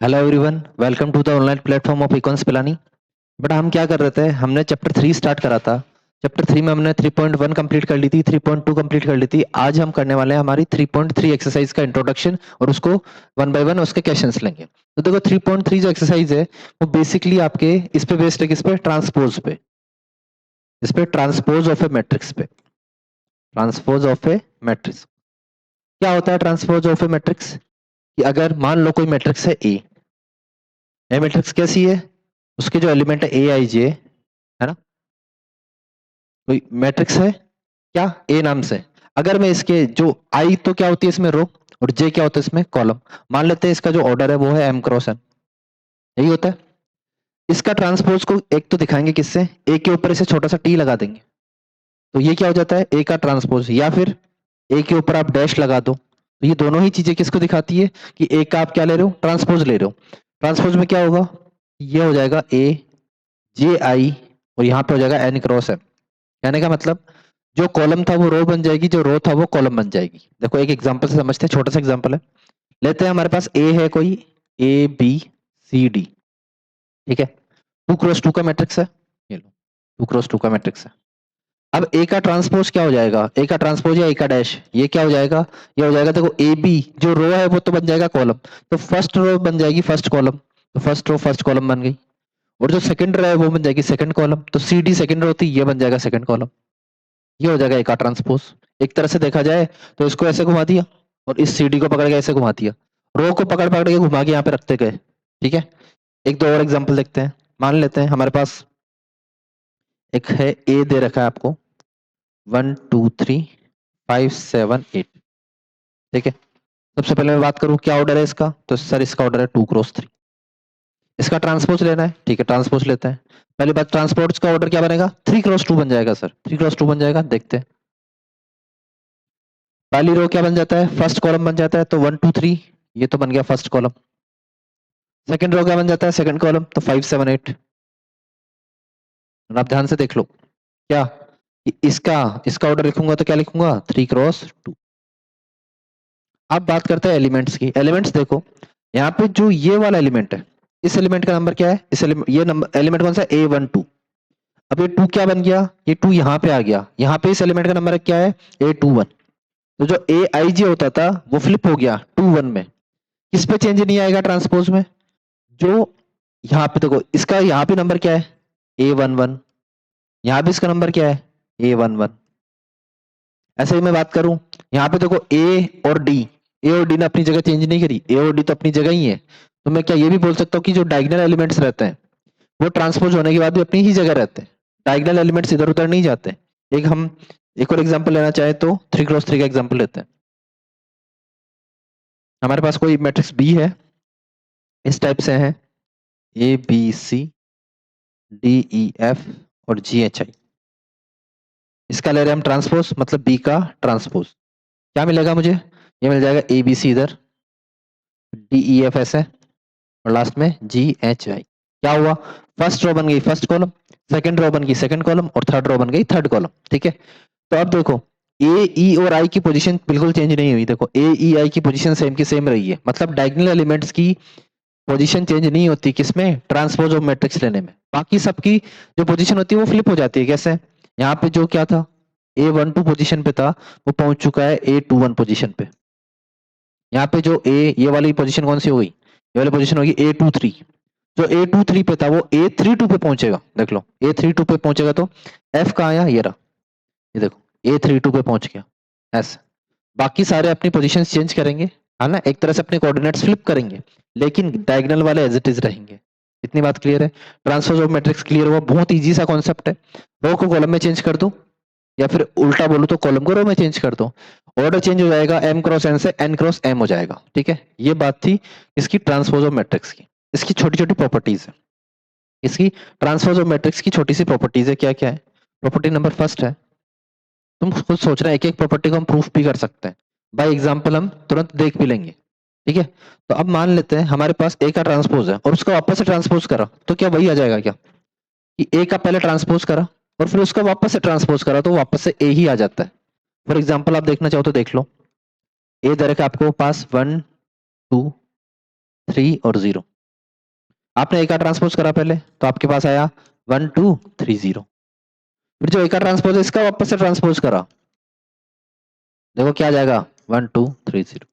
Hello everyone, welcome to the online platform of Econs Pilani. But हम क्या कर रहे थे, हमने चैप्टर 3 स्टार्ट करा था। चैप्टर 3 में हमने 3.1 कंप्लीट कर ली थी, 3.2 कंप्लीट कर ली थी। आज हम करने वाले हैं हमारी 3.3 एक्सरसाइज का इंट्रोडक्शन, और उसको वन बाय वन उसके क्वेश्चंस लेंगे। तो देखो 3.3 जो एक्सरसाइज है वो बेसिकली आपके इस पे बेस्ड है, किस पे? ट्रांसपोज पे। इस पे ट्रांसपोज ऑफ ए मैट्रिक्स पे। Transpose of A matrix. क्या होता है ट्रांसपोज ऑफ ए मैट्रिक्स? कि अगर मान लो कोई मैट्रिक्स है ए मैट्रिक्स कैसी है? उसके जो एलिमेंट है ए आई जे, है ना? कोई मैट्रिक्स है क्या ए नाम से? अगर मैं इसके जो आई तो क्या होती है इसमें रो, और जे क्या होता है इसमें कॉलम। मान लेते हैं इसका जो ऑर्डर है वो है एम क्रॉस एन, यही होता है। इसका ट्रांसपोज को एक तो दिखाएंगे किससे, ए के ऊपर इसे छोटा सा टी लगा देंगे, तो ये क्या हो जाता है ए का ट्रांसपोज। या फिर ए के ऊपर आप डैश लगा दो, तो ये दोनों ही चीजें किसको दिखाती है कि ए का आप क्या ले रहे हो, ट्रांसपोज ले रहे हो। ट्रांसपोज में क्या होगा, ये हो जाएगा ए जे आई, और यहाँ पे हो जाएगा एन क्रॉस एम। कहने का मतलब जो कॉलम था वो रो बन जाएगी, जो रो था वो कॉलम बन जाएगी। देखो एक एग्जांपल से समझते हैं, छोटा सा एग्जांपल है। लेते हैं हमारे पास ए है कोई, ए बी सी डी, ठीक है। 2 क्रॉस 2 का मैट्रिक्स है, ये लो 2 क्रॉस 2 का मैट्रिक्स है। अब ए का ट्रांसपोज क्या हो जाएगा, ए का ट्रांसपोज या ए का डैश, ये क्या हो जाएगा, ये हो जाएगा देखो ए बी जो रो है वो तो बन जाएगा कॉलम, तो फर्स्ट रो बन जाएगी फर्स्ट कॉलम, तो फर्स्ट रो फर्स्ट कॉलम बन गई। और जो सेकंड रो है वो बन जाएगी सेकंड कॉलम, तो सी डी सेकंड रो थी, ये बन जाएगा सेकंड कॉलम। ये हो जाएगा ए का ट्रांसपोज। एक तरह से देखा जाए तो इसको ऐसे घुमा दिया, और इस सीडी को पकड़ के ऐसे घुमा दिया, रो को पकड़ पकड़ के घुमा के यहाँ पे रखते गए, ठीक है। एक दो और एग्जांपल देखते हैं। मान लेते हैं हमारे पास एक है ए दे रखा है आपको, 1 2 3 5 7 8, ठीक है। सबसे पहले मैं बात करूं क्या ऑर्डर है इसका, तो सर इसका ऑर्डर है 2 क्रॉस 3। इसका ट्रांसपोज लेना है, ठीक है, ट्रांसपोज लेते हैं। पहली बात, ट्रांसपोर्ट का ऑर्डर क्या बनेगा, 3 क्रॉस 2 बन जाएगा सर, 3 क्रॉस 2 बन जाएगा, देखते हैं। पहली रो क्या बन जाता है, फर्स्ट कॉलम बन जाता है, तो 1 2 3, ये तो बन गया फर्स्ट कॉलम। सेकंड रो क्या बन जाता है, सेकंड कॉलम, तो 5 7 8। आप ध्यान से देख लो क्या, इसका इसका ऑर्डर लिखूंगा तो क्या लिखूंगा, 3 क्रॉस 2। अब बात करते हैं एलिमेंट्स की। एलिमेंट्स देखो, यहाँ पे जो ये वाला एलिमेंट है, इस एलिमेंट का नंबर क्या है, इस एलिमेंट, ये नंबर एलिमेंट कौन सा है, A12। अब ये 2 क्या बन गया, ये 2 यहाँ पे आ गया, यहाँ पे इस एलिमेंट का नंबर क्या है, A21। तो जो ए आई जे होता था वो फ्लिप हो गया 2 1 में। किस पे चेंज नहीं आएगा ट्रांसपोज में, जो यहाँ पे देखो इसका यहाँ पे नंबर क्या है, A11। यहाँ भी इसका नंबर क्या है, A11। ऐसे ही मैं बात करूं, यहाँ पे देखो ए और डी ने अपनी जगह चेंज नहीं करी, ए और डी तो अपनी जगह ही है। तो मैं क्या ये भी बोल सकता हूँ कि जो डायगोनल एलिमेंट्स रहते हैं वो ट्रांसपोज होने के बाद भी अपनी ही जगह रहते हैं, डायगोनल एलिमेंट्स इधर उधर नहीं जाते। एक हम एक और एग्जांपल लेना चाहे तो 3 क्रॉस 3 का एग्जांपल लेते हैं। हमारे पास कोई मैट्रिक्स बी है, इस टाइप से है, A B C D E F और जी एच आई। इसका ले रहे हैं हम ट्रांसपोज, मतलब बी का ट्रांसपोज। क्या मिलेगा मुझे, ये मिल जाएगा ए बी सी इधर, डी ई एफ ऐसे, और लास्ट में जी एच आई। क्या हुआ, फर्स्ट रो बन गई फर्स्ट कॉलम, सेकंड रो बन गई सेकंड कॉलम, और थर्ड रो बन गई थर्ड कॉलम, ठीक है। तो अब देखो ए ई और आई की पोजीशन बिल्कुल चेंज नहीं हुई, देखो ए ई आई की पोजीशन सेम की सेम रही है, मतलब डायगोनल एलिमेंट्स की पोजीशन चेंज नहीं होती किसमें, ट्रांसपोज ऑफ मैट्रिक्स लेने में। बाकी सबकी जो पोजीशन होती है वो फ्लिप हो जाती है। कैसे, यहाँ पे जो क्या था, A12 पोजीशन पे था, वो पहुंच चुका है A21 पोजीशन पे। यहाँ पे जो ए ये वाली पोजीशन कौन सी हो गई, ये वाली पोजीशन होगी A23। जो A23 पे था वो A32 पे पहुंचेगा, देख लो A32 पे पहुंचेगा, तो F कहाँ आया, ये रहा, ये देखो A32 पे पहुंच गया। ऐसे बाकी सारे अपनी पोजीशंस चेंज करेंगे, है ना, एक तरह से अपने कोऑर्डिनेट्स फ्लिप करेंगे, लेकिन डायगोनल वाले एज इट इज रहेंगे। इतनी बात क्लियर है, ट्रांसपोज ऑफ मैट्रिक्स क्लियर हुआ, बहुत इजी सा कॉन्सेप्ट है। रो को कॉलम में चेंज कर दो, या फिर उल्टा बोलूं तो कॉलम को रो में चेंज कर दो, ऑर्डर चेंज हो जाएगा, एम क्रॉस एन से एन क्रॉस एम हो जाएगा, ठीक है। ये बात थी इसकी ट्रांसपोज ऑफ मैट्रिक्स की। इसकी छोटी छोटी प्रॉपर्टीज है, इसकी ट्रांसपोज ऑफ मैट्रिक्स की छोटी सी प्रॉपर्टीज है, क्या क्या है। प्रॉपर्टी नंबर फर्स्ट है, तुम खुद सोच रहे हैं एक एक प्रॉपर्टी को हम प्रूफ भी कर सकते हैं, बाय एग्जांपल हम तुरंत देख भी लेंगे, ठीक है। तो अब मान लेते हैं हमारे पास ए का ट्रांसपोज है और उसका वापस से ट्रांसपोज करा, तो क्या वही आ जाएगा क्या, कि ए का पहले ट्रांसपोज करा और फिर उसका वापस से ट्रांसपोज करा, तो वापस से ए ही आ जाता है। फॉर एग्जाम्पल आप देखना चाहो तो देख लो, ए दे रखा है आपको पास 1 2 3 और 0। आपने ए का ट्रांसपोज करा पहले, तो आपके पास आया 1 2 3 0। फिर जो ए का ट्रांसपोज है इसका वापस से ट्रांसपोज करा, देखो क्या आ जाएगा 1 2 3 0।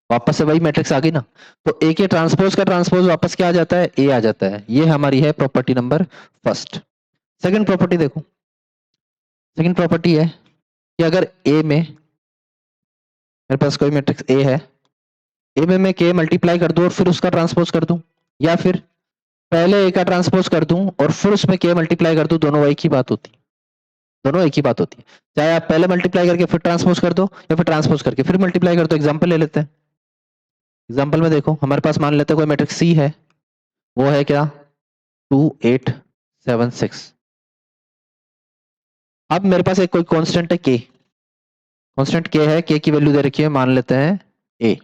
वापस से वही मैट्रिक्स आ गई ना। तो ए के ट्रांसपोज का ट्रांसपोज वापस क्या आ जाता है, ए आ जाता है। ये हमारी है property number first. Second property देखो, सेकंड प्रॉपर्टी है कि अगर ए में, मेरे पास कोई मैट्रिक्स ए है, ए में मैं के मल्टीप्लाई कर दूं और फिर उसका ट्रांसपोज कर दूं, या फिर पहले ए का ट्रांसपोज कर दूं और फिर उसमें के मल्टीप्लाई कर दूं, दोनों एक ही बात होती है। दोनों एक ही बात होती है। चाहे आप पहले मल्टीप्लाई करके फिर ट्रांसपोज कर दो, या फिर ट्रांसपोज करके फिर मल्टीप्लाई कर दो। एग्जांपल ले लेते हैं। एग्जांपल में देखो, हमारे पास मान लेते हैं कोई मैट्रिक्स सी है, वो है क्या 2 8 7 6। अब मेरे पास एक कोई कांस्टेंट है के, कांस्टेंट के है, के की वैल्यू दे रखी है, मान लेते हैं ए।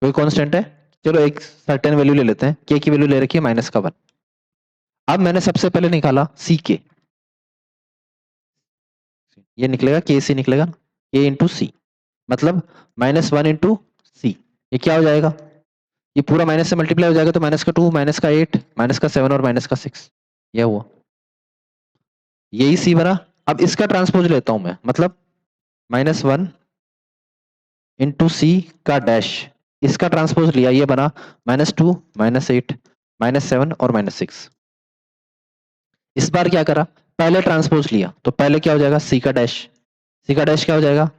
कोई कांस्टेंट है, चलो एक सर्टेन वैल्यू ले लेते हैं, के की वैल्यू ले रखी है -1। अब मैंने सबसे पहले निकाला सी के, ये निकलेगा के से निकलेगा, के इंटू सी, मतलब -1 इंटू सी। ये क्या हो जाएगा, ये पूरा माइनस से मल्टीप्लाई हो जाएगा, तो -2 -8 -7 और -6, यह हुआ, यही सी बना। अब इसका ट्रांसपोज लेता हूं मैं, मतलब -1 इंटू सी का डैश, इसका ट्रांसपोज लिया, ये बना -2 -8 -7 और -6। इस बार क्या करा, पहले ट्रांसपोज लिया, तो पहले क्या हो जाएगा सी का डैश, सी का डैश क्या हो जाएगा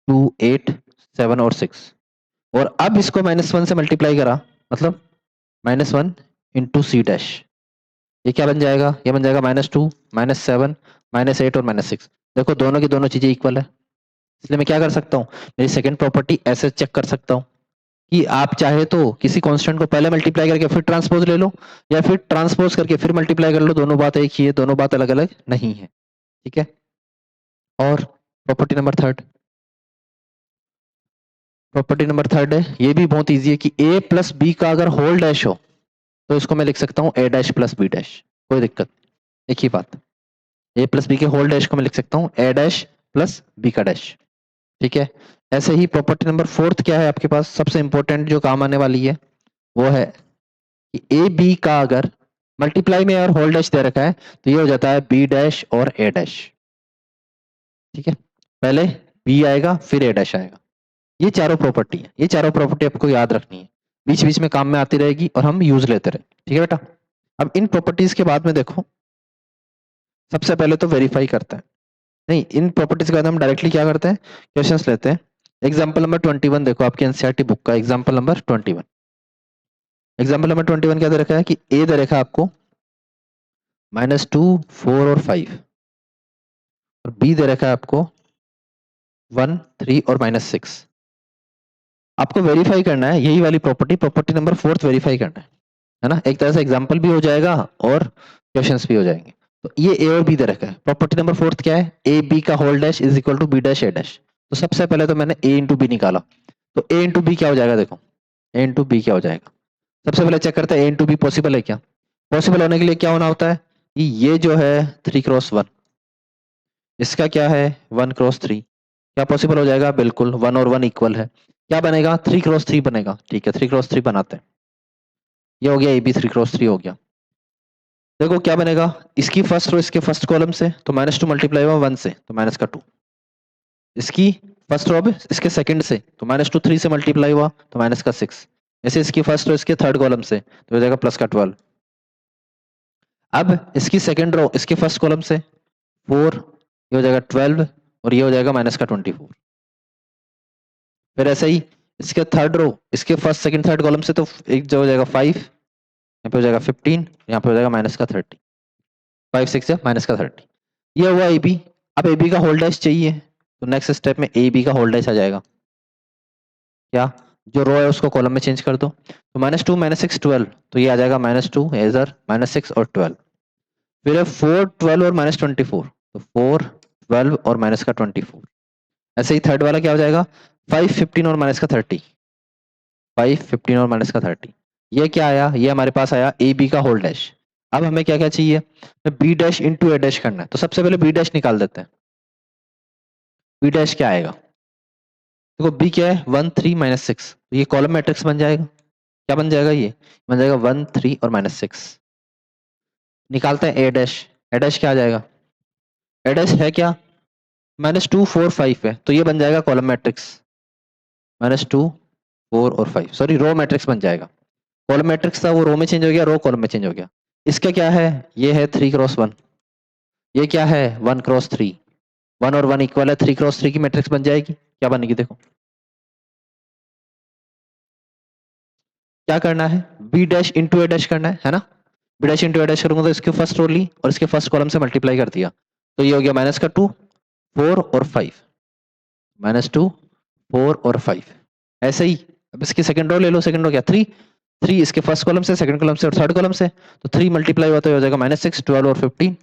2 8 7 और 6। और अब इसको -1 से मल्टीप्लाई करा, मतलब -1 इंटू सी डैश, ये क्या बन जाएगा, ये बन जाएगा -2 -7 -8 और -6। देखो दोनों की दोनों चीजें इक्वल है, इसलिए मैं क्या कर सकता हूँ, मेरी सेकंड प्रॉपर्टी ऐसे चेक कर सकता हूँ कि आप चाहे तो किसी कांस्टेंट को पहले मल्टीप्लाई करके फिर ट्रांसपोज ले लो, या फिर ट्रांसपोज करके फिर मल्टीप्लाई कर लो, दोनों बात एक ही है, दोनों बात अलग अलग नहीं है। ठीक है। और property number third, property number third है, ये भी बहुत इजी है कि a प्लस बी का अगर होल डैश हो, तो इसको मैं लिख सकता हूँ a dash plus B dash, कोई दिक्कत, एक ही बात। a प्लस बी के होल डैश को मैं लिख सकता हूँ a डैश प्लस बी का डैश। ठीक है। ऐसे ही प्रॉपर्टी नंबर फोर्थ क्या है आपके पास, सबसे इंपॉर्टेंट जो काम आने वाली है, वो है कि ए बी का अगर मल्टीप्लाई में और होल डैश दे रखा है, तो ये हो जाता है बी डैश और ए डैश। ठीक है, पहले बी आएगा फिर ए डैश आएगा। ये चारों प्रॉपर्टी है, ये चारों प्रॉपर्टी आपको याद रखनी है, बीच बीच में काम में आती रहेगी और हम यूज लेते रहे। ठीक है बेटा। अब इन प्रॉपर्टीज के बाद में देखो, सबसे पहले तो वेरीफाई करते हैं, नहीं इन प्रॉपर्टीज के बाद हम डायरेक्टली क्या करते हैं, क्वेश्चंस लेते हैं। एग्जाम्पल नंबर 21 देखो, आपके एनसीईआरटी बुक का एग्जाम्पल नंबर 21। एग्जाम्पल नंबर 21 क्या दे रखा है कि ए दे रखा है आपको -2 4 और 5, और बी दे रखा है आपको 1 3 और -6। आपको वेरीफाई करना है यही वाली property, property number fourth verify करना है ना। एक तरह से एग्जाम्पल भी हो जाएगा और क्वेश्चंस भी हो जाएंगे। तो ये ए और बी दे रखा है। प्रॉपर्टी नंबर फोर्थ क्या है, ए बी का whole dash is equal to B dash A dash. तो सबसे पहले तो मैंने ए इंटू बी निकाला, तो ए इंटू बी क्या हो जाएगा, देखो ए इंटू बी क्या हो जाएगा। सबसे पहले चेक करते हैं ए इंटू बी पॉसिबल है क्या। पॉसिबल होने के लिए क्या होना होता है कि ये जो है 3x1, इसका क्या है 1x3, क्या पॉसिबल हो जाएगा, बिल्कुल 1 और 1 इक्वल है, क्या बनेगा 3x3 बनेगा। ठीक है 3x3 बनाते हैं, ये हो गया ए बी 3x3 हो गया। देखो क्या बनेगा, इसकी फर्स्ट रो इसके फर्स्ट कॉलम से, तो -2 मल्टीप्लाई हुआ 1 से तो -2, इसकी फर्स्ट रो अब इसके सेकंड से, तो -2 3 से मल्टीप्लाई हुआ तो -6, ऐसे इसकी फर्स्ट रो इसके थर्ड कॉलम से, तो हो जाएगा +12। अब इसकी सेकंड रो इसके फर्स्ट कॉलम से 4, ये हो जाएगा 12 और ये हो जाएगा -24। फिर ऐसे ही इसके थर्ड रो इसके फर्स्ट सेकंड थर्ड कॉलम से, तो एक जो हो जाएगा 5, यहाँ पे हो जाएगा 15, यहाँ पे हो जाएगा -30, 5 6 या -30। ये हुआ ए बी। अब ए बी का होल डैश चाहिए, तो नेक्स्ट स्टेप में ए बी का होल डैश आ जाएगा, क्या जो रो है उसको कॉलम में चेंज कर दो, तो -2 -6 12, तो ये आ जाएगा -2 इधर -6 और 12। फिर है 4 12 और -24, तो 4 12 और -24। ऐसे ही थर्ड वाला क्या हो जाएगा 5 15 और -30, 5 15 और -30। ये क्या आया, ये हमारे पास आया ए बी का होल डैश। अब हमें क्या क्या चाहिए, बी डैश इंटू ए डैश करना है, तो सबसे पहले बी डैश निकाल देते हैं। बी डैश क्या आएगा, देखो बी क्या है 1 3 माइनस 6, ये कॉलम मैट्रिक्स बन जाएगा। क्या बन जाएगा? ये बन जाएगा 1 3 और -6। निकालते हैं ए डैश क्या आ जाएगा? ए डैश है क्या? -2 4 5 है, तो ये बन जाएगा कॉलम मैट्रिक्स। -2 4 और 5, सॉरी रो मैट्रिक्स बन जाएगा। कॉलम मैट्रिक्स था वो रो में चेंज हो गया, रो कॉलम में चेंज हो गया। इसका क्या है? ये है 3 × 1। ये क्या है? 1 × 3। 1 और 1 इक्वल है, 3 × 3 की मैट्रिक्स बन जाएगी। क्या बनेगी देखो, क्या करना है? बी डैश इंटू ए डैश करना है ना? बी डैश इंटू ए डैश करूंगा तो इसकी फर्स्ट रो ली और इसके फर्स्ट कॉलम से मल्टीप्लाई कर दिया, तो ये हो गया -2 4 और 5। -2 4 और 5। ऐसे ही अब इसकी सेकंड रो ले लो। सेकंड रो क्या? 3। 3 इसके फर्स्ट कॉलम से, सेकंड कॉलम से और थर्ड कॉलम से, तो 3 मल्टीप्लाई हुआ तो ये हो जाएगा -6 12 और 15।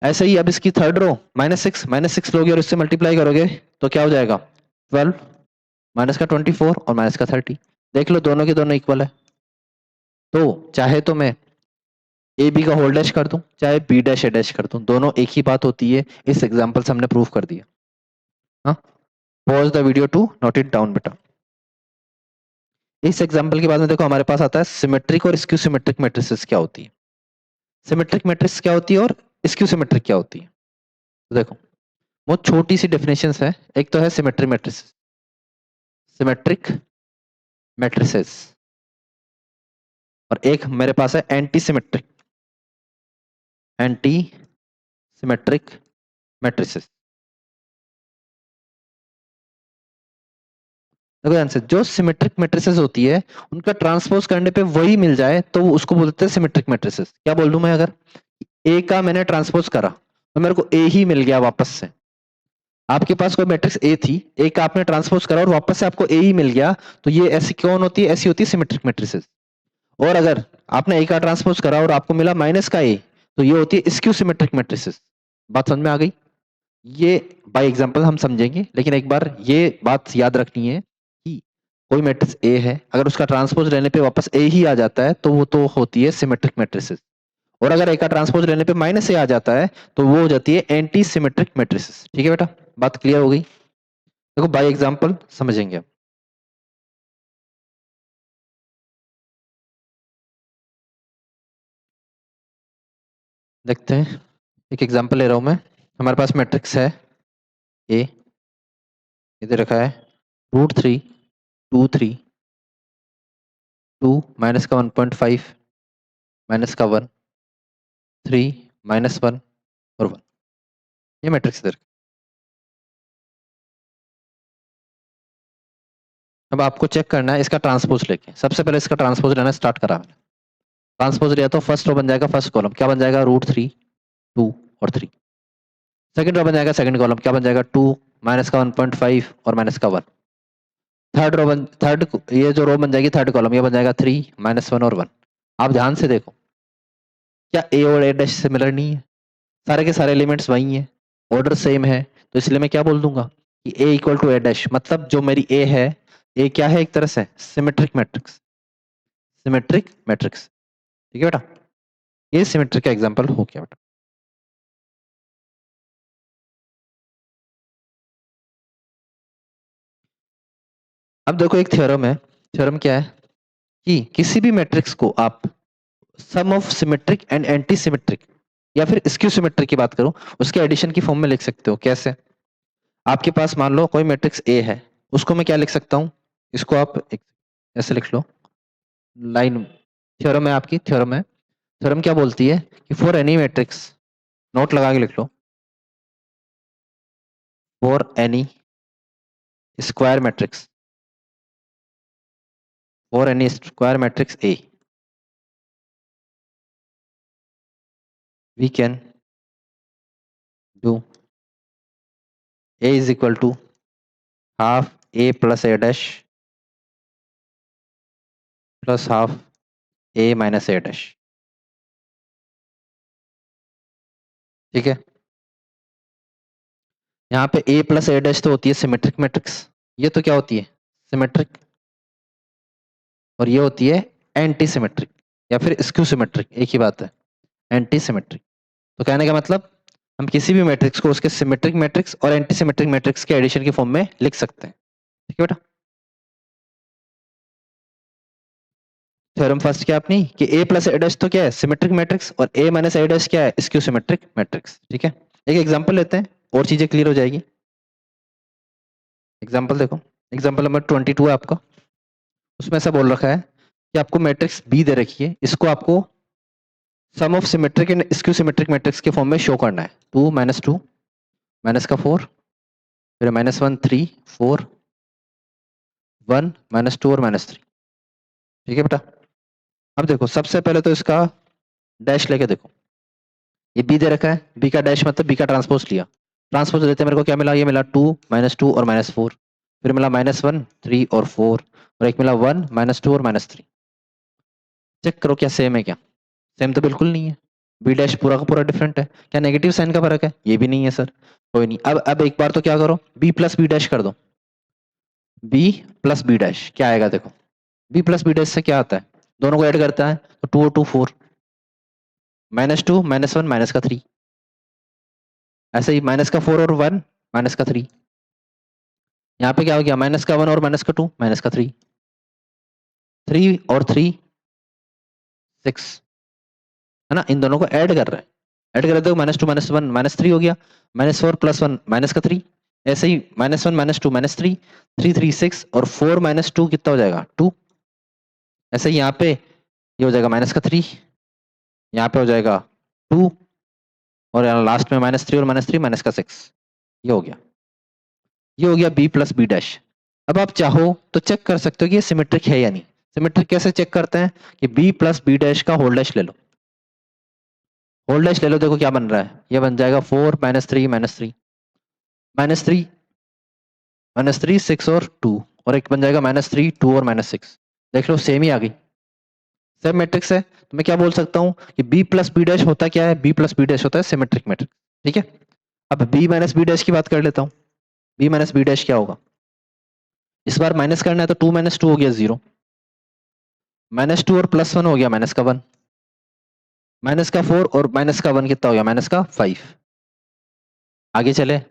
ऐसे ही अब इसकी थर्ड रो -6 लोगे और इससे मल्टीप्लाई करोगे तो क्या हो जाएगा? 12 माइनस का 24 और माइनस का 30। देख लो दोनों के दोनों इक्वल है। तो चाहे तो मैं ए बी का होल डैश कर दूं, चाहे बी डैश ए डैश कर दूं, दोनों एक ही बात होती है। इस एग्जांपल से हमने प्रूव कर दिया। हाँ, pause the video to note it down बेटा। इस एग्जांपल के बाद में देखो हमारे पास आता है सिमेट्रिक और स्क्यू सिमेट्रिक मैट्रिसेस क्या होती है। सिमेट्रिक मैट्रिक्स क्या होती है और स्क्यू सिमेट्रिक क्या होती है? तो देखो बहुत छोटी सी डेफिनेशंस है। एक तो है सिमेट्रिक मैट्रिसेस, सिमेट्रिक मैट्रिसेस, और एक मेरे पास है anti symmetric, anti symmetric matrices. देखो ध्यान से, जो सिमेट्रिक मैट्रिसेस होती है उनका ट्रांसपोज करने पे वही मिल जाए तो उसको बोलते हैं सिमेट्रिक मैट्रिसेस। क्या बोल दूं मैं? अगर ए का मैंने ट्रांसपोज करा तो मेरे को ए ही मिल गया वापस से। आपके पास कोई मैट्रिक्स ए थी, ए का आपने ट्रांसपोज करा और वापस से आपको ए ही मिल गया, तो ये ऐसी कौन होती है? ऐसी होती है सिमेट्रिक मैट्रिसेस। और अगर आपने ए का ट्रांसपोज करा और आपको मिला माइनस का ए, तो ये होती है स्क्यू सिमेट्रिक मैट्रिसेस। बात समझ में आ गई? ये बाय एग्जांपल हम समझेंगे, लेकिन एक बार ये बात याद रखनी है कि कोई मैट्रिक्स ए है, अगर उसका ट्रांसपोज लेने पे वापस ए ही आ जाता है तो वो तो होती है सिमेट्रिक मैट्रिसेस। और अगर ए का ट्रांसपोज लेने पे माइनस ए आ जाता है तो वो हो जाती है एंटी सिमेट्रिक मैट्रिसेस। ठीक है बेटा, बात क्लियर हो गई? देखो बाय एग्जांपल समझेंगे अब। देखते हैं, एक एग्जांपल ले रहा हूं मैं। हमारे पास मैट्रिक्स है ए, इधर रखा है √3 2 3 2 माइनस का 1.5 माइनस का 1 3 -1 और 1। ये मैट्रिक्स इधर। अब आपको चेक करना है इसका ट्रांसपोज लेके। सबसे पहले इसका ट्रांसपोज लेना स्टार्ट करा मैंने। ट्रांसपोज लिया तो फर्स्ट रो बन जाएगा फर्स्ट कॉलम, क्या बन जाएगा? √3 2 और 3। सेकंड रो बन जाएगा सेकंड कॉलम, क्या बन जाएगा? 2 माइनस का 1.5 और माइनस का 1। थर्ड ये जो रो बन जाएगी थर्ड कॉलम, ये बन जाएगा 3 -1 और 1। आप ध्यान से देखो, क्या ए और ए डैश सिमिलर नहीं है? सारे के सारे एलिमेंट्स वही हैं, ऑर्डर सेम है, तो इसलिए मैं क्या बोल दूंगा कि ए इक्वल टू ए डैश, मतलब जो मेरी ए है, ए क्या है? एक तरह से सिमेट्रिक मैट्रिक्स, सिमेट्रिक मैट्रिक्स। ठीक है बेटा, ये सिमेट्रिक का एग्जांपल हो गया बेटा। अब देखो एक थ्योरम है। थ्योरम क्या है कि किसी भी मैट्रिक्स को आप sum of symmetric and anti symmetric या फिर स्क्यू सिमेट्रिक की बात करूं, उसके एडिशन की फॉर्म में लिख सकते हो। कैसे? आपके पास मान लो कोई मैट्रिक्स ए है, उसको मैं क्या लिख सकता हूं? इसको आप ऐसे लिख लो, लाइन। थ्योरम है आपकी, थ्योरम है। थ्योरम क्या बोलती है कि फॉर एनी मैट्रिक्स, नोट लगा के लिख लो, for any square matrix, for any square matrix A, we can do A is equal to half A plus A dash plus half A minus A dash. ठीक है, यहाँ पे ए plus A dash तो होती है सिमेट्रिक मैट्रिक्स, ये तो क्या होती है? सिमेट्रिक। और ये होती है एंटी सिमेट्रिक या फिर स्क्यू सिमेट्रिक, एक ही बात है, एंटी सिमेट्रिक। तो कहने का मतलब हम किसी भी मैट्रिक्स को उसके सिमेट्रिक मैट्रिक्स और एंटी सिमेट्रिक मैट्रिक्स के एडिशन की फॉर्म में लिख सकते हैं। ठीक है बेटा। थ्योरम फर्स्ट क्या अपनी कि a प्लस a डैश तो क्या है सिमेट्रिक मैट्रिक्स और a माइनस a डैश क्या है स्क्यू सिमेट्रिक मैट्रिक्स। ठीक है, एक एग्जांपल लेते हैं और चीजें क्लियर हो जाएगी। एग्जांपल देखो, एग्जांपल नंबर 22 है आपका। उसमें ऐसा बोल रखा है कि आपको मैट्रिक्स बी दे रखी है, इसको आपको sum of symmetric and skew symmetric matrix के फॉर्म में शो करना है। 2 माइनस 2 माइनस का 4, फिर माइनस 1 3 4 1 माइनस 2 और माइनस 3। ठीक है बेटा। अब देखो सबसे पहले तो इसका डैश लेके देखो, ये बी दे रखा है, बी का डैश मतलब बी का ट्रांसपोज लिया। ट्रांसपोज लेते मेरे को क्या मिला, ये मिला 2 माइनस 2 और माइनस 4, फिर मिला माइनस 1 3 और 4 और एक मिला 1 माइनस 2 और माइनस 3। चेक करो क्या सेम है क्या, सेम तो बिल्कुल नहीं है। बी डैश पूरा का पूरा डिफरेंट है। क्या नेगेटिव साइन का फर्क है, ये भी नहीं है सर। कोई नहीं, अब एक बार तो क्या करो, बी प्लस बी डैश कर दो। बी प्लस बी डैश क्या आएगा देखो, बी प्लस बी डैश से क्या आता है, दोनों को ऐड करता है तो 2 और 2 4, माइनस 2 माइनस 1 माइनस का 3, ऐसे ही माइनस का 4 और 1 माइनस का 3। यहाँ पे क्या हो गया, माइनस का 1 और माइनस का 2 माइनस का 3, 3 और 3 6, है ना। इन दोनों को ऐड कर रहे हैं, ऐड कर रहे हो माइनस 2 माइनस 1 माइनस 3 हो गया, माइनस 4 प्लस 1 माइनस का 3, ऐसे ही माइनस 1 माइनस 2 माइनस 3, 3 3 6 और 4 माइनस 2 कितना हो जाएगा 2। ऐसे ही यहाँ पे ये हो जाएगा माइनस का 3, यहाँ पे हो जाएगा 2 और यहाँ लास्ट में माइनस 3 और माइनस 3 माइनस का 6। ये हो गया, ये हो गया बी प्लस बी डैश। अब आप चाहो तो चेक कर सकते हो कि ये सिमेट्रिक है या नहीं। सिमेट्रिक कैसे चेक करते हैं कि बी प्लस बी डैश का होल डैश ले लो, होल डैश ले लो, देखो क्या बन रहा है, ये बन जाएगा 4 माइनस 3 माइनस 3 माइनस 3 माइनस 3 6 और 2 और एक बन जाएगा माइनस 3 2 और माइनस 6। देख लो सेम ही आ गई, सेम मैट्रिक्स है। तो मैं क्या बोल सकता हूँ कि बी प्लस बी डैश होता क्या है, बी प्लस बी डैश होता है सिमेट्रिक मैट्रिक्स। ठीक है, अब बी माइनस बी डैश की बात कर लेता हूँ। बी माइनस बी डैश क्या होगा, इस बार माइनस करना है तो 2 माइनस 2 हो गया 0, माइनस 2 और प्लस 1 हो गया माइनस का 1, माइनस का 4 और माइनस का 1 कितना हो गया माइनस का 5। आगे चले,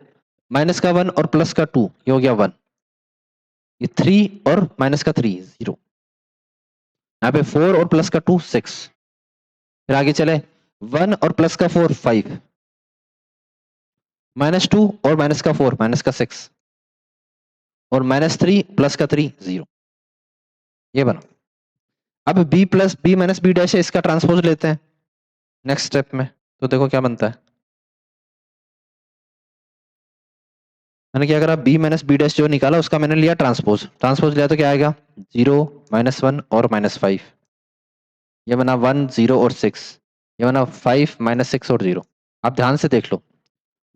माइनस का 1 और प्लस का 2 ये हो गया 1, ये 3 और माइनस का 3 0, यहाँ पे 4 और प्लस का 2 6। फिर आगे चले, 1 और प्लस का 4 5, माइनस 2 और माइनस का 4 माइनस का 6 और माइनस 3 प्लस का 3 0। ये बना। अब b plus B minus B dash है, इसका ट्रांसपोज लेते हैं नेक्स्ट स्टेप में, तो देखो क्या बनता है। मैंने क्या करा, b माइनस बी डैश जो निकाला उसका मैंने लिया ट्रांसपोज, ट्रांसपोज लिया तो क्या आएगा 0 माइनस 1 और माइनस 5, ये बना 1 0 और 6, ये बना 5 माइनस 6 और 0। आप ध्यान से देख लो,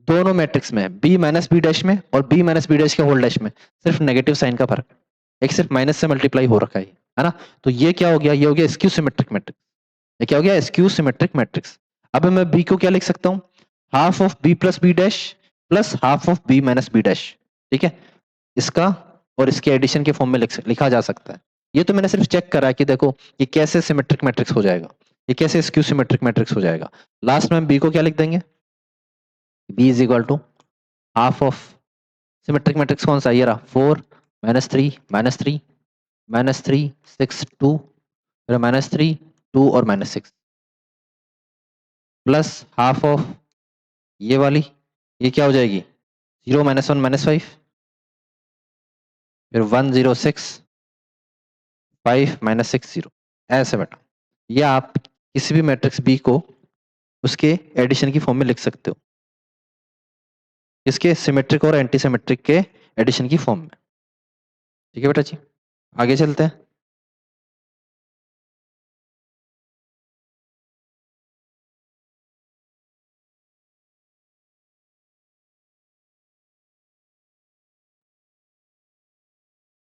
दोनों मैट्रिक्स में b माइनस बी डैश में और b माइनस बी डैश के होल डैश में सिर्फ नेगेटिव साइन का फर्क, एक सिर्फ माइनस से मल्टीप्लाई हो रखा है ना। तो ये क्या हो गया, ये हो गया स्क्यू सिमेट्रिक मैट्रिक्स। ये क्या हो गया, स्क्यू सिमेट्रिक मैट्रिक्स। अब मैं b को क्या लिख सकता हूँ, half of b plus B dash plus half of b minus B dash. ठीक है, इसका और इसके एडिशन के फॉर्म में लिखा जा सकता है। ये तो मैंने सिर्फ चेक करा कि देखो ये कैसे सिमेट्रिक मैट्रिक्स हो जाएगा, ये कैसे स्क्यू सिमेट्रिक मैट्रिक्स हो जाएगा। लास्ट में हम b को क्या लिख देंगे, b is equal to half of symmetric matrix कौन सा, ये रहा 4 माइनस 3 माइनस 3 माइनस 3 6 2 फिर माइनस 3 2 और माइनस 6 प्लस हाफ ऑफ ये वाली, ये क्या हो जाएगी 0 माइनस 1 माइनस 5 फिर 1 0 6 5 माइनस 6 0। ऐसे बेटा, ये आप किसी भी मैट्रिक्स बी को उसके एडिशन की फॉर्म में लिख सकते हो, इसके सिमेट्रिक और एंटी सिमेट्रिक के एडिशन की फॉर्म में। ठीक है बेटा जी, आगे चलते हैं।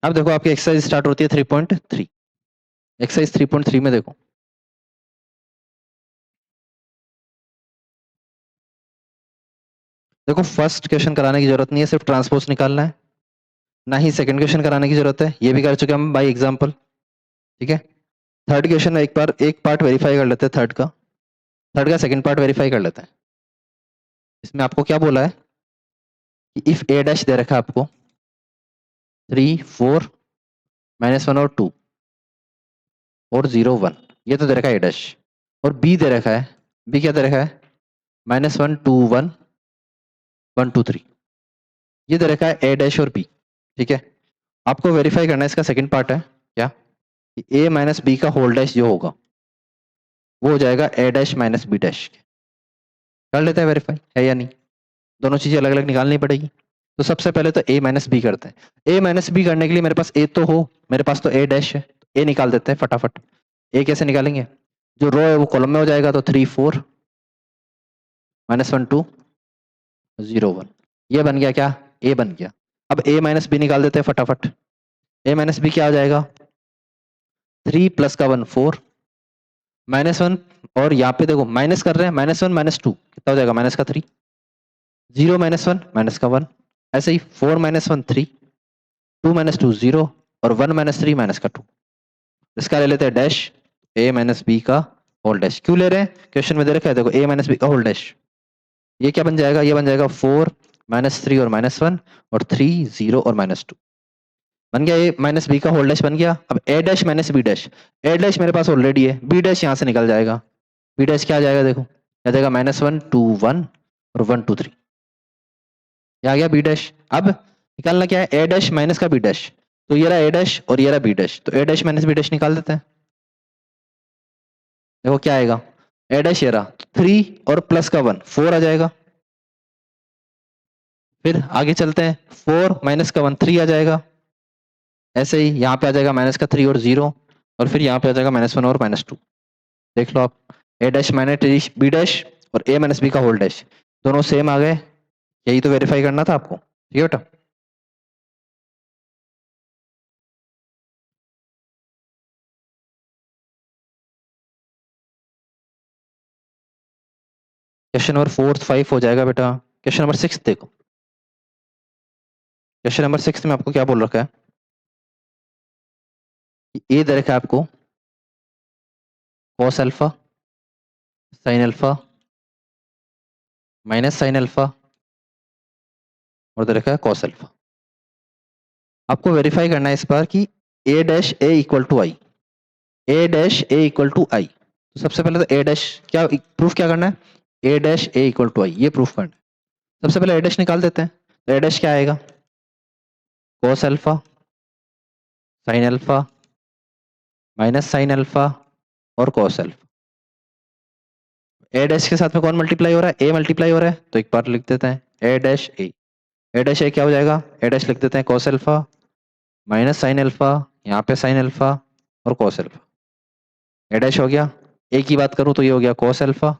अब देखो आपकी एक्सरसाइज स्टार्ट होती है 3.3। एक्सरसाइज 3.3 में देखो, देखो फर्स्ट क्वेश्चन कराने की जरूरत नहीं है, सिर्फ ट्रांसपोज निकालना है। ना ही सेकंड क्वेश्चन कराने की जरूरत है, ये भी कर चुके हम बाय एग्जांपल। ठीक है, थर्ड क्वेश्चन एक बार एक पार्ट वेरीफाई कर लेते हैं, थर्ड का सेकंड पार्ट वेरीफाई कर लेते हैं। इसमें आपको क्या बोला है कि इफ ए डैश दे रखा है आपको 3 4 -1 और 2 और 0 1, ये तो दे रखा है ए डैश। और बी दे रखा है, बी क्या दे रखा है -1 2 1 1 2 3, ये दे रखा है ए डैश और बी। ठीक है, आपको वेरीफाई करना है, इसका सेकंड पार्ट है क्या कि ए माइनस बी का होल डैश जो होगा वो हो जाएगा ए डैश माइनस बी डैश। कर लेते हैं वेरीफाई, है या नहीं। दोनों चीजें अलग अलग निकालनी पड़ेगी। तो सबसे पहले तो ए माइनस बी करते हैं। ए माइनस बी करने के लिए मेरे पास ए तो हो, मेरे पास तो ए डैश है, ए निकाल देते हैं फटाफट। ए कैसे निकालेंगे, जो रो है वो कॉलम में हो जाएगा, तो 3 4 -1 2 0 1, ये बन गया क्या, ए बन गया। अब ए माइनस बी निकाल देते हैं फटाफट। ए माइनस बी क्या आ जाएगा, 3 प्लस का 1 4 -1, और यहाँ पे देखो माइनस कर रहे हैं, -1 -2 कितना हो जाएगा, माइनस का 3, 0 -1 माइनस का 1, ऐसे ही 4 -1 3, 2 -2 0, और 1 -3 माइनस का 2। इसका ले लेते हैं डैश, ए माइनस बी का होल डैश। क्यों ले रहे हैं, क्वेश्चन में दे रखा है देखो ए माइनस बी का होल डैश। ये क्या बन जाएगा, ये बन जाएगा 4 -3 और -1 और 3 0 और -2, बन गया ए माइनस बी का होल डैश बन गया। अब ए dash minus B dash, A dash मेरे पास ऑलरेडी है, बी डैश यहाँ से निकल जाएगा। बी डैश क्या आ जाएगा, देखो क्या जाएगा, -1 2 1 और 1 2 3, ये आ गया बी डैश। अब निकालना क्या है, ए डैश माइनस का बी डैश, तो ये रहा ए डैश और ये रहा बी डैश, तो ए डैश माइनस बी डैश निकाल देते हैं। देखो क्या आएगा, ए डैश ये रहा 3 और प्लस का 1 4 आ जाएगा। फिर आगे चलते हैं, 4 माइनस का 1 3 आ जाएगा। ऐसे ही यहाँ पे आ जाएगा माइनस का 3 और 0, और फिर यहाँ पे आ जाएगा -1 और -2। देख लो आप, ए डैश माइनस बी डैश और ए माइनस बी का होल डैश दोनों सेम आ गए। यही तो वेरीफाई करना था आपको, ठीक है बेटा। क्वेश्चन नंबर 4 5 हो जाएगा बेटा। क्वेश्चन नंबर 6 देखो, क्वेश्चन नंबर 6 में आपको क्या बोल रखा है, ए दे रखा है आपको cos alpha sine alpha minus sign alpha और दे रखा है कॉस अल्फा। आपको वेरीफाई करना है इस बार कि A dash A equal to I, A dash A equal to I. तो सबसे पहले तो ए डैश क्या प्रूफ क्या करना है, ए डैश ए इक्वल टू आई, ये प्रूफ करना है। सबसे पहले ए डैश निकाल देते हैं, तो ए डैश क्या आएगा, cos alpha sine alpha minus sign alpha और कॉस अल्फा। ए डैश के साथ में कौन मल्टीप्लाई हो रहा है, ए मल्टीप्लाई हो रहा है, तो एक बार लिख देते हैं ए डैश ए। ए डैश ए क्या हो जाएगा, ए डैश लिख देते हैं cos alpha minus sine alpha, यहाँ पे साइन अल्फा और कॉस अल्फा। ए डैश हो गया, ए की बात करूं तो ये हो गया cos alpha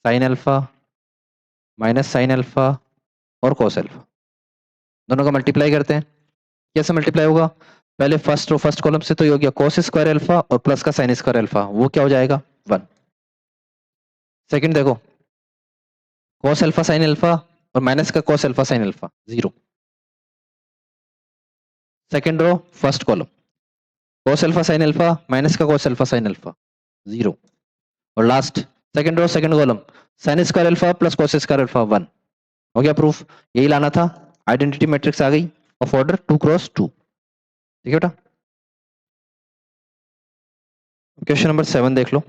sine alpha minus sign alpha और कॉस अल्फा। दोनों का मल्टीप्लाई करते हैं, कैसे मल्टीप्लाई होगा, पहले फर्स्ट रो फर्स्ट कॉलम से, तो ये हो गया कॉस स्क्वायर अल्फा और प्लस का साइन स्क्वायर अल्फा, वो क्या हो जाएगा 1। सेकंड देखो, कॉस अल्फा साइन अल्फा और माइनस का cos alpha sine alpha 0। Second row first column, cos alpha sine alpha minus का कॉस अल्फा साइन अल्फा 0। और last second row second column, sine square alpha plus cos square alpha 1। हो गया proof, यही लाना था। Identity matrix आ गई of order 2 cross 2। ठीक है बेटा। क्वेश्चन नंबर 7 देख लो।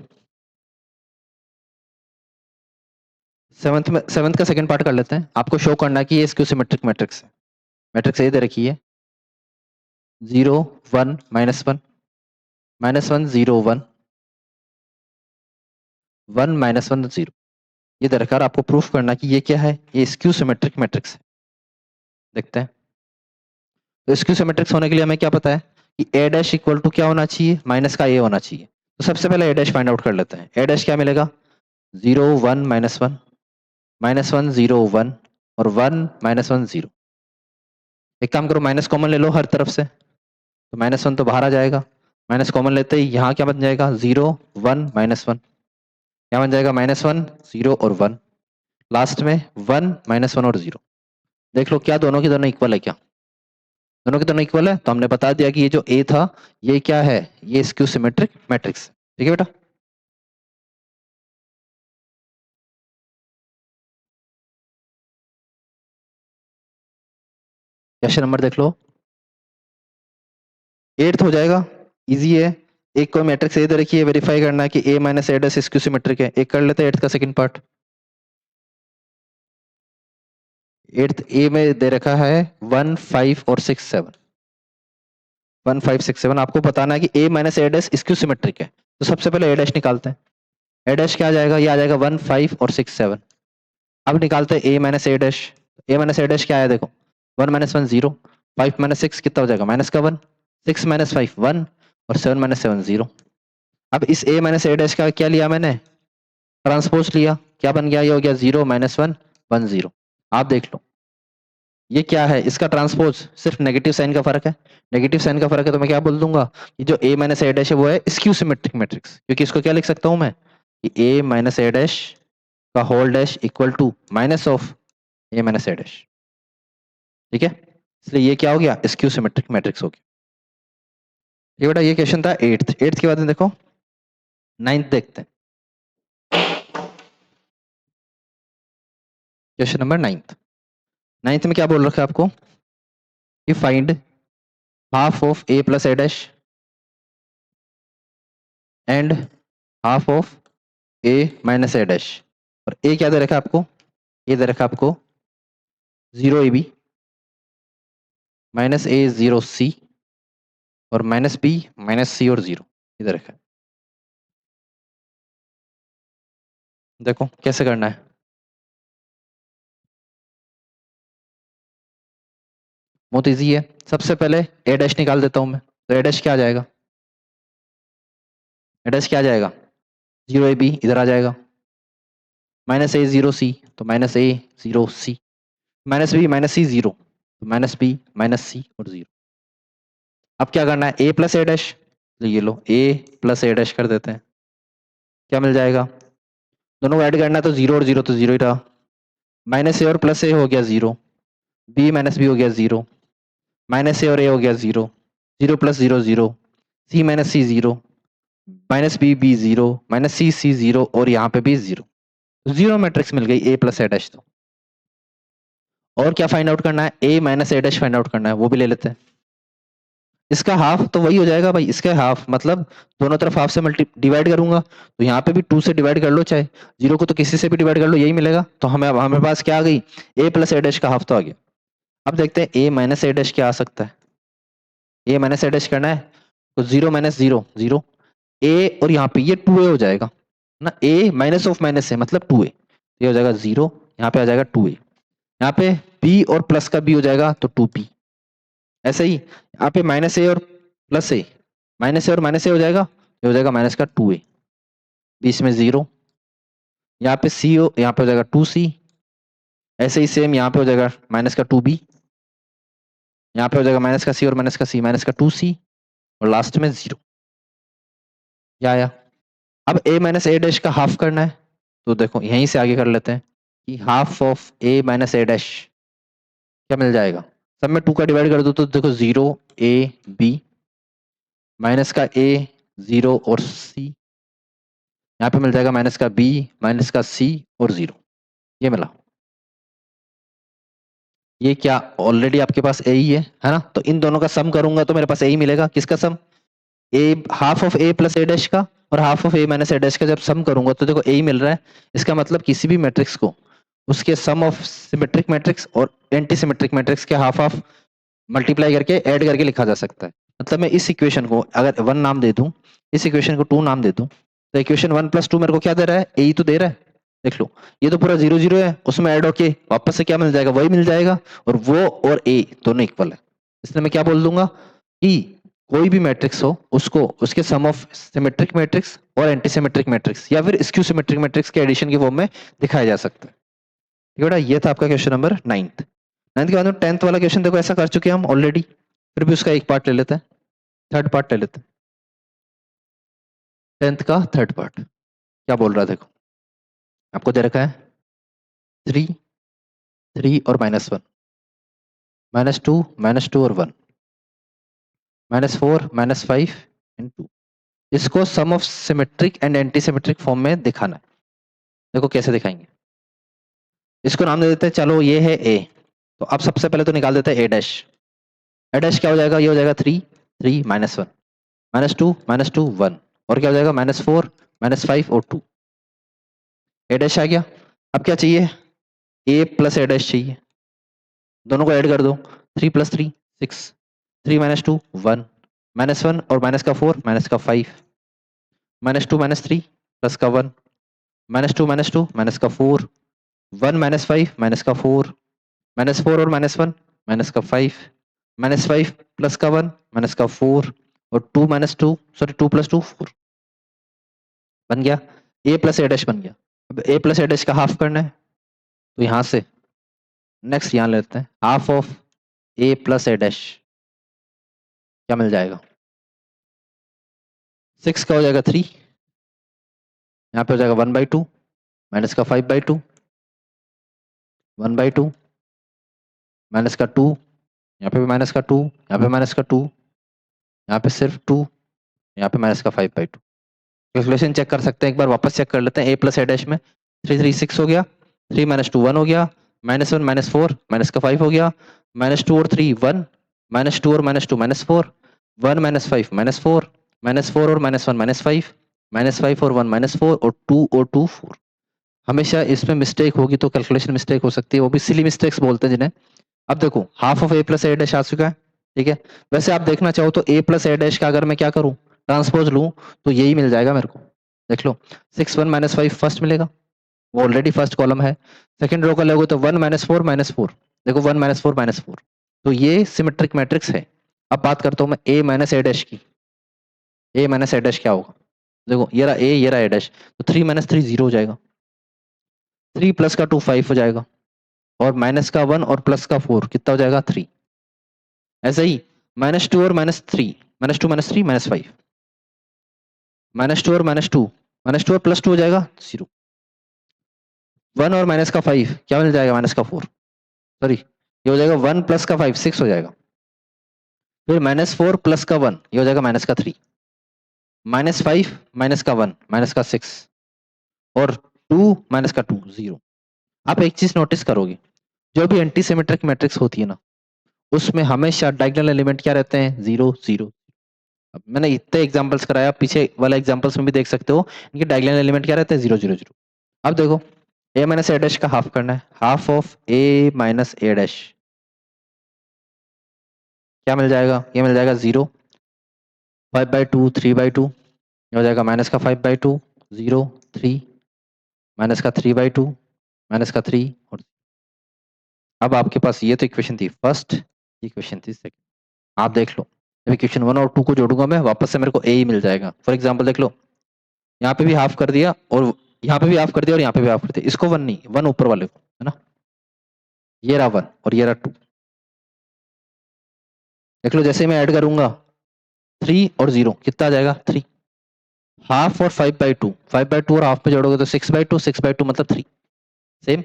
सेवंथ का सेकंड पार्ट कर लेते हैं। आपको शो करना है कि ये स्क्यू सिमेट्रिक मैट्रिक्स है। मैट्रिक्स ये दे रखी है 0 1 -1 -1 0 1 1 -1 0, ये दे रखा है। और आपको प्रूफ करना है कि ये क्या है, ये स्क्यू सिमेट्रिक मैट्रिक्स है। देखते हैं, तो स्क्यू सिमेट्रिक्स होने के लिए हमें क्या पता है कि ए डैश इक्वल टू क्या होना चाहिए, माइनस का ए होना चाहिए। तो सबसे पहले ए डैश फाइंड आउट कर लेते हैं। ए डैश क्या मिलेगा, 0 1 -1 -1 0 1 और 1 -1 0। एक काम करो, माइनस कॉमन ले लो हर तरफ से, तो -1 तो बाहर आ जाएगा। माइनस कॉमन लेते ही यहाँ क्या बन जाएगा, 0 1 -1, क्या बन जाएगा, -1 0 और 1, लास्ट में 1 -1 और 0। देख लो क्या दोनों की दोनों इक्वल है क्या, दोनों के दोनों इक्वल है, तो हमने बता दिया कि ये जो ए था ये क्या है, ये स्क्यू सिमेट्रिक मैट्रिक्स। ठीक है बेटा। क्वेश्चन नंबर देख लो, 8th हो जाएगा, इजी है। एक कोई मैट्रिक्स ए दे रखी है, वेरीफाई करना है कि A minus A dash skew symmetric है। एक कर लेते हैं 8th का सेकंड पार्ट। 8th ए में दे रखा है 1 5 और 6 7, 1 5 6 7। आपको बताना है कि A minus A dash skew symmetric है। तो सबसे पहले ए डैश निकालते हैं। ए डैश क्या आ जाएगा, ये आ जाएगा 1 5 और 6 7। अब निकालते हैं ए minus A dash. A minus A dash क्या है, देखो 1 माइनस 1 0, 5 माइनस 6 कितना हो जाएगा, माइनस का 1, 6 माइनस 5 1 और 7 माइनस 7 0। अब इस ए माइनस ए डैश का क्या लिया मैंने, ट्रांसपोज लिया, क्या बन गया, ये हो गया 0 माइनस 1 1 0। आप देख लो ये क्या है, इसका ट्रांसपोज सिर्फ नेगेटिव साइन का फर्क है। नेगेटिव साइन का फर्क है तो मैं क्या बोल दूंगा कि जो ए माइनस ए डैश है वो है स्क्यू सिमेट्रिक मैट्रिक्स, क्योंकि इसको क्या लिख सकता हूं मैं कि ए माइनस ए डैश का whole dash equal to minus of A minus A dash. ठीक है, इसलिए ये क्या हो गया, स्क्यू सिमेट्रिक मैट्रिक्स हो गया। ये बेटा ये क्वेश्चन था 8th के बाद में देखो 9th देखते हैं। क्वेश्चन नंबर 9th में क्या बोल रखा है आपको कि find half of A plus A dash and half of A minus A dash. और ए क्या दे रखा है आपको, ए दे रखा है आपको 0 ए बी माइनस ए 0 सी और माइनस बी माइनस सी और 0 इधर रखा है। देखो कैसे करना है, बहुत इजी है। सबसे पहले ए डैश निकाल देता हूं मैं, तो ए डैश क्या आ जाएगा, ए डैश क्या आ जाएगा 0 ए बी इधर आ जाएगा, माइनस ए 0 सी तो माइनस ए 0 सी, माइनस बी माइनस सी 0 तो माइनस बी माइनस सी और 0। अब क्या करना है, ए प्लस ए डैश, तो ये लो ए प्लस ए डैश कर देते हैं, क्या मिल जाएगा, दोनों को ऐड करना है तो 0 और 0 तो 0 ही रहा, माइनस ए और प्लस ए हो गया 0, बी माइनस बी हो गया 0, माइनस ए और ए हो गया 0, 0 प्लस 0 0, सी माइनस सी 0, माइनस बी बी 0, माइनस सी सी 0 और यहाँ पे भी 0। जीरो मैट्रिक्स मिल गई ए प्लस ए डैश। तो और क्या फाइंड आउट करना है, ए minus A dash find out करना है, वो भी ले लेते हैं। इसका हाफ तो वही हो जाएगा भाई, इसका हाफ मतलब दोनों तरफ हाफ से मल्टी डिवाइड करूंगा, तो यहाँ पे भी 2 से डिवाइड कर लो, चाहे 0 को तो किसी से भी डिवाइड कर लो, यही मिलेगा। तो हमें अब हमारे पास क्या आ गई, ए प्लस ए डैश का हाफ तो आ गया। अब देखते हैं ए माइनस ए डैश क्या आ सकता है। ए माइनस ए डैश करना है तो 0 माइनस 0 0, ए और यहाँ पे ये 2a हो जाएगा ना, ए माइनस ऑफ माइनस है मतलब 2a, ये हो जाएगा 0, यहाँ पे आ जाएगा 2a, यहाँ पे b और प्लस का b हो जाएगा तो 2p। ऐसे ही यहाँ पे माइनस ए और प्लस ए, माइनस ए और माइनस ए हो जाएगा, ये हो जाएगा माइनस का 2a, बीच में 0, यहाँ पे c हो, यहाँ पे हो जाएगा 2c। ऐसे ही सेम यहाँ पे हो जाएगा माइनस का 2b, यहाँ पे हो जाएगा माइनस का c और माइनस का c माइनस का 2c और लास्ट में 0। क्या आया, अब a माइनस ए डैश का हाफ करना है, तो देखो यहीं से आगे कर लेते हैं कि half of a minus A dash क्या मिल जाएगा, सब में 2 का डिवाइड कर दो तो देखो 0 a b माइनस का a 0 और c, यहाँ पे मिल जाएगा माइनस का b माइनस का c और 0, ये मिला। ये क्या ऑलरेडी आपके पास a ही है ना, तो इन दोनों का सम करूंगा तो मेरे पास a ही मिलेगा। किसका sum, A half of A plus A dash का और half of A minus A dash का जब सम करूंगा तो देखो ए ही मिल रहा है। इसका मतलब किसी भी मैट्रिक्स को उसके सम ऑफ सिमेट्रिक मैट्रिक्स और एंटी सिमेट्रिक मैट्रिक्स के हाफ ऑफ मल्टीप्लाई करके ऐड करके लिखा जा सकता है। मतलब मैं इस इक्वेशन को अगर 1 नाम दे दूं, इस इक्वेशन को 2 नाम दे दूं, तो इक्वेशन 1 प्लस 2 मेरे को क्या दे रहा है, ए ही तो दे रहा है। देख लो ये तो पूरा 0 0 है, उसमें ऐड होके वापस से क्या मिल जाएगा, वही मिल जाएगा, और वो और ए दोनों इक्वल है। इसलिए मैं क्या बोल दूंगा कि कोई भी मैट्रिक्स हो उसको उसके सम ऑफ सिमेट्रिक मैट्रिक्स और एंटी सिमेट्रिक मैट्रिक्स या फिर स्क्यू सिमेट्रिक मैट्रिक्स के एडिशन की फॉर्म में दिखाया जा सकता है। ठीक है बेटा, ये था आपका क्वेश्चन नंबर 9th के बाद में 10th वाला क्वेश्चन देखो ऐसा कर चुके हैं हम ऑलरेडी, फिर भी उसका एक पार्ट ले लेते हैं, थर्ड पार्ट ले लेते हैं। 10th का थर्ड पार्ट क्या बोल रहा है, देखो आपको दे रखा है 3 3 और -1, -2 और 1, -4 -5 एंड 2। इसको sum of symmetric and anti symmetric form में दिखाना है। देखो कैसे दिखाएंगे, इसको नाम दे देते हैं, चलो ये है ए, तो अब सबसे पहले तो निकाल देते हैं ए डैश। ए डैश क्या हो जाएगा, ये हो जाएगा 3 3 -1 -2 1 और क्या हो जाएगा -4 -5 और 2। ए डैश आ गया। अब क्या चाहिए, ए प्लस ए डैश चाहिए, दोनों को ऐड कर दो। 3 + 3 6 3 - 2 1 -1 और माइनस का 4 माइनस का 5 -2 -3 प्लस का 1 -2 माइनस का 4 1 -5 माइनस का 4 -4 और -1 माइनस का 5 -5 प्लस का 1 माइनस का 4 और 2 -2 सॉरी 2 + 2 4 बन गया। ए प्लस ए डैश बन गया। अब ए प्लस ए डैश का हाफ करना है, तो यहां से नेक्स्ट यहां लेते हैं half of A plus A dash, क्या मिल जाएगा 6 का हो जाएगा 3, यहाँ पे हो जाएगा 1/2 माइनस का 5/2 1/2 माइनस का 2, यहाँ पे भी माइनस का 2, यहाँ पे माइनस का 2, यहाँ पे सिर्फ 2, यहाँ पे माइनस का 5/2। कैलकुलेशन चेक कर सकते हैं, एक बार वापस चेक कर लेते हैं। ए प्लस ए डैश में 3 3 6 हो गया, 3 - 2 1 हो गया, -1 -4 माइनस का 5 हो गया, -2 और 3 1 -2 और -2 -4 1 -5 -4 -4 और -1 -5 -5 और 1 -4 और 2 और 2 4। हमेशा इसमें मिस्टेक होगी तो कैलकुलेशन मिस्टेक हो सकती है, वो भी सिली मिस्टेक्स बोलते हैं जिन्हें। अब देखो half of A plus A dash आ चुका है, ठीक है। वैसे आप देखना चाहो तो ए प्लस ए डैश का अगर मैं क्या करूं, ट्रांसपोज लूं, तो यही मिल जाएगा मेरे को। देख लो 6 1 -5 फर्स्ट मिलेगा, वो ऑलरेडी फर्स्ट कॉलम है। सेकंड रो का लोगे तो 1 -4 -4, देखो 1 -4 -4, तो ये सिमेट्रिक मैट्रिक्स है। अब बात करता हूं मैं ए माइनस ए डैश की। ए माइनस ए डैश क्या होगा, देखो ये रहा ए, ये रहा ए डैश, तो 3 - 3 0 हो जाएगा, 3 प्लस का 2 5 हो जाएगा, और माइनस का 1 और प्लस का 4 कितना हो जाएगा 3। ऐसे ही -2 और -3 -2 -3 -5 -2 और -2 -2 और +2 हो जाएगा 0, 1 और माइनस का 5 क्या मिल जाएगा माइनस का 4, सॉरी ये हो जाएगा 1 प्लस का 5 6 हो जाएगा, फिर -4 प्लस का 1 ये हो जाएगा माइनस का 3, -5 माइनस का 1 माइनस का 6 और 2 माइनस का 2 0। आप एक चीज नोटिस करोगे, जो भी एंटी सिमेट्रिक मैट्रिक्स होती है ना, उसमें हमेशा डायगोनल एलिमेंट क्या रहते हैं 0 0। अब मैंने इतने एग्जांपल्स कराया, पीछे वाला एग्जांपल्स में भी देख सकते हो, इनके डायगोनल एलिमेंट क्या रहते हैं 0 0 0। अब देखो ए माइनस ए डैश का हाफ करना है, half of A minus A dash क्या मिल जाएगा, ये मिल जाएगा 0 5/2 3/2, ये हो जाएगा माइनस का 5/2 0 3 माइनस का 3/2 माइनस का 3 और अब आपके पास ये तो इक्वेशन थी फर्स्ट, इक्वेशन थी सेकंड। आप देख लो जब इक्वेशन 1 और 2 को जोड़ूंगा मैं, वापस से मेरे को ए ही मिल जाएगा। फॉर एग्जांपल देख लो, यहाँ पे भी हाफ कर दिया और यहाँ पे भी हाफ कर दिया और यहाँ पे भी हाफ कर दिया, इसको 1 नहीं, 1 ऊपर वाले को, है ना, ये रहा 1 और ये रहा 2। देख लो जैसे मैं ऐड करूंगा 3 और 0 कितना आ जाएगा 3, हाफ और 5/2 5/2 और हाफ पे जोड़ोगे तो 6/2 6/2 मतलब 3, सेम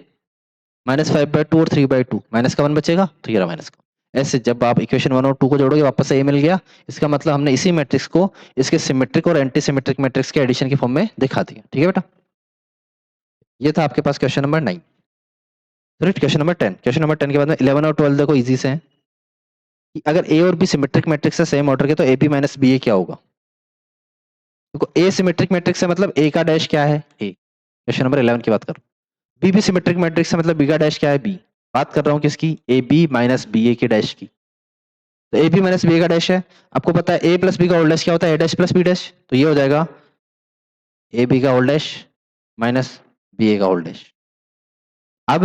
-5/2 और 3/2 माइनस का 1 बचेगा, तो ये रहा माइनस का। ऐसे जब आप इक्वेशन 1 और 2 को जोड़ोगे वापस से ए मिल गया, इसका मतलब हमने इसी मैट्रिक्स को इसके सिमेट्रिक और एंटी सिमेट्रिक मैट्रिक्स के एडिशन की फॉर्म में दिखा दिया, ठीक है बेटा। ये था आपके पास question number 9। Question number 10, question number 10 के बाद में 11 और 12 देखो इजी से हैं कि अगर ए और बी सिमेट्रिक मैट्रिक्स है सेम ऑर्डर के, तो ए बी माइनस बी ए क्या होगा। देखो ए सिमेट्रिक मैट्रिक्स है मतलब ए का डैश क्या है ए, क्वेश्चन नंबर 11 की बात करो। बी भी सिमेट्रिक मैट्रिक्स है मतलब बी का डैश क्या है बी, बात कर रहा हूँ किसकी, ए बी माइनस बी ए के डैश की। तो ए बी माइनस बी ए का डैश है, आपको पता है ए प्लस बी का होल डैश क्या होता है, ए डैश प्लस बी डैश, तो ये हो जाएगा ए बी का whole dash minus B A का होल डैश। अब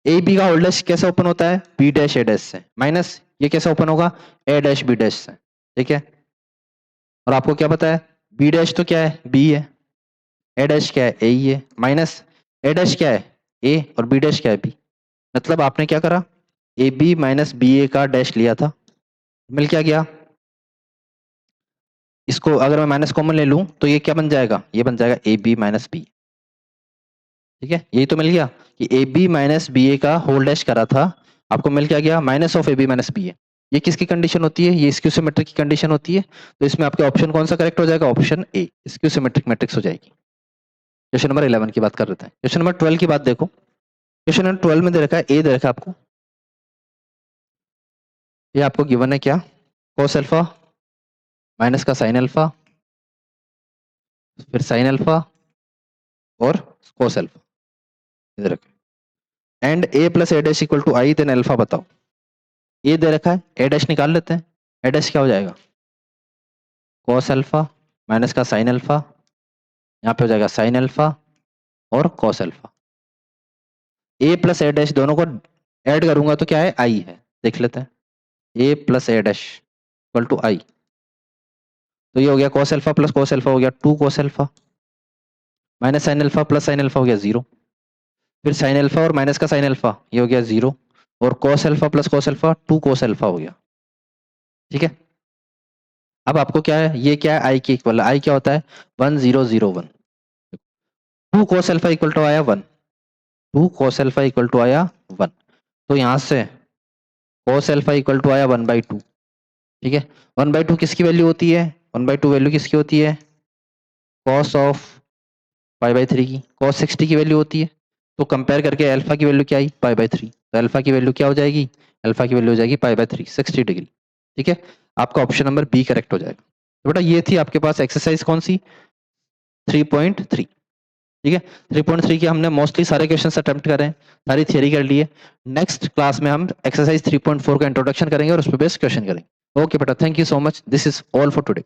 ए बी का होल डैश कैसे ओपन होता है, बी डैश ए डैश से, माइनस ये कैसे ओपन होगा, ए डैश बी डैश से, ठीक है। और आपको क्या पता है बी डैश तो क्या है बी है, ए डैश क्या है ए ही है, माइनस ए डैश क्या है ए और बी डैश क्या है बी। मतलब आपने क्या करा, ए बी माइनस बी ए का डैश लिया था, मिल क्या गया, इसको अगर मैं माइनस कॉमन ले लूं तो ये क्या बन जाएगा, ये बन जाएगा ए बी माइनस बी, ठीक है। यही तो मिल गया कि A B minus B A का होल डैश करा था, आपको मिल क्या गया minus of A B minus B A. ये किसकी कंडीशन होती है, ये स्क्यू सिमेट्रिक की कंडीशन होती है। तो इसमें आपके ऑप्शन कौन सा करेक्ट हो जाएगा, option A skew symmetric matrix हो जाएगी। क्वेश्चन नंबर 11 की बात कर रहे थे, क्वेश्चन नंबर 12 की बात देखो। क्वेश्चन नंबर 12 में दे रखा है ए दे रखा है आपको ये आपको गिवन है क्या, cos अल्फा माइनस का sin अल्फा, फिर sin अल्फा और cos अल्फा, इधर रखें and a plus a dash equal to I, then alpha बताओ। ये दे रखा है, a डैश निकाल लेते हैं। a डैश क्या हो जाएगा, cos अल्फा माइनस का sin अल्फा, यहाँ पे हो जाएगा sin अल्फा और cos alpha. a plus a dash दोनों को ऐड करूंगा तो क्या है, i है, देख लेते हैं। a plus a dash equal to i, तो ये हो गया cos alpha plus cos alpha हो गया 2 cos alpha, minus sin alpha plus sin alpha हो गया 0, फिर sin अल्फा और माइनस का sin अल्फा ये हो गया 0, और cos alpha plus cos alpha 2 cos alpha हो गया। ठीक है, अब आपको क्या है, ये क्या है, i के इक्वल, i क्या होता है 1001, 2 cos अल्फा इक्वल टू आया 1, 2 cos अल्फा इक्वल टू आया 1, तो यहां से cos अल्फा इक्वल टू आया 1/2। ठीक है, 1/2 किसकी वैल्यू होती है, 1/2 वैल्यू किसकी होती है, cos ऑफ π/3 की, cos 60 की वैल्यू होती है। तो कंपेयर करके अल्फा की वैल्यू क्या आई, π/3, तो अल्फा की वैल्यू क्या हो जाएगी, अल्फा की वैल्यू हो जाएगी π/3, 60 डिग्री। ठीक है, आपका ऑप्शन नंबर बी करेक्ट हो जाएगा। तो बेटा ये थी आपके पास एक्सरसाइज कौन सी, 3.3। ठीक है, 3.3 के हमने मोस्टली सारे क्वेश्चंस अटेम्प्ट करे हैं, सारी थियरी कर ली है। नेक्स्ट क्लास में हम एक्सरसाइज 3.4 का इंट्रोडक्शन करेंगे और उस पर बेस्ड क्वेश्चन करेंगे। ओके बेटा, thank you so much, this is all for today.